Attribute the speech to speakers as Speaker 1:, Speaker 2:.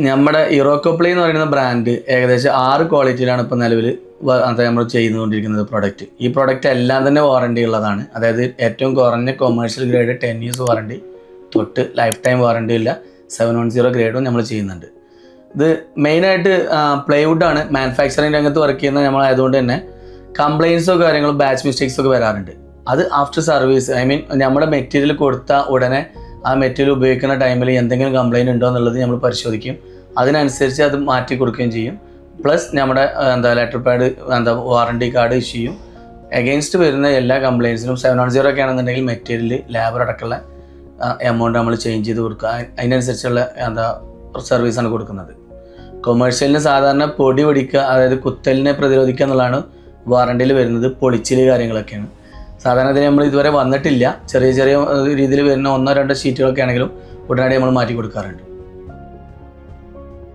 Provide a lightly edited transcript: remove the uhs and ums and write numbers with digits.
Speaker 1: നമ്മുടെ ഇറോക്കോപ്ലേ എന്ന് പറയുന്ന ബ്രാൻഡ് ഏകദേശം 6 ക്വാളിറ്റിയിലാണ് ഇപ്പോൾ നിലവിൽ നമ്മൾ ചെയ്തുകൊണ്ടിരിക്കുന്നത് പ്രൊഡക്റ്റ്. ഈ പ്രൊഡക്റ്റ് എല്ലാം തന്നെ വാറണ്ടി ഉള്ളതാണ്. അതായത് ഏറ്റവും കുറഞ്ഞ കൊമേഴ്ഷ്യൽ ഗ്രേഡ് 10 years വാറണ്ടി തൊട്ട് ലൈഫ് ടൈം വാറണ്ടി ഇല്ല 710 ഗ്രേഡും നമ്മൾ ചെയ്യുന്നുണ്ട്. ഇത് മെയിനായിട്ട് പ്ലൈവുഡാണ്. മാനുഫാക്ചറിങ് രംഗത്ത് വർക്ക് ചെയ്യുന്ന നമ്മളായതുകൊണ്ട് തന്നെ കംപ്ലയിൻസോ കാര്യങ്ങളോ ബാച്ച് മിസ്റ്റേക്സോ ഒക്കെ വരാറുണ്ട്. അത് ആഫ്റ്റർ സർവീസ് നമ്മുടെ മെറ്റീരിയൽ കൊടുത്ത ഉടനെ ആ മെറ്റീരിയൽ ഉപയോഗിക്കുന്ന ടൈമിൽ എന്തെങ്കിലും കംപ്ലയിൻറ്റ് ഉണ്ടോ എന്നുള്ളത് നമ്മൾ പരിശോധിക്കും. അതിനനുസരിച്ച് അത് മാറ്റി കൊടുക്കുകയും ചെയ്യും. പ്ലസ് നമ്മുടെ letter pad warranty card issue ചെയ്യും. എഗെയിൻസ്റ്റ് വരുന്ന എല്ലാ കംപ്ലയിൻസിനും 710 ഒക്കെ ആണെന്നുണ്ടെങ്കിൽ മെറ്റീരിയൽ ലേബർ അടക്കമുള്ള എമൗണ്ട് നമ്മൾ ചേഞ്ച് ചെയ്ത് കൊടുക്കുക. അതിനനുസരിച്ചുള്ള സർവീസാണ് കൊടുക്കുന്നത്. കൊമേഴ്ഷ്യലിന് സാധാരണ പൊടി പിടിക്കുക, അതായത് കുത്തലിനെ പ്രതിരോധിക്കുക എന്നുള്ളതാണ് വാറണ്ടിയിൽ വരുന്നത്. പൊളിച്ചിൽ കാര്യങ്ങളൊക്കെയാണ് സാധാരണ ഇതിന് നമ്മൾ ഇതുവരെ വന്നിട്ടില്ല. ചെറിയ ചെറിയ രീതിയിൽ വരുന്ന 1-2 ഷീറ്റുകളൊക്കെ ആണെങ്കിലും ഉടനടി നമ്മൾ മാറ്റി കൊടുക്കാറുണ്ട്.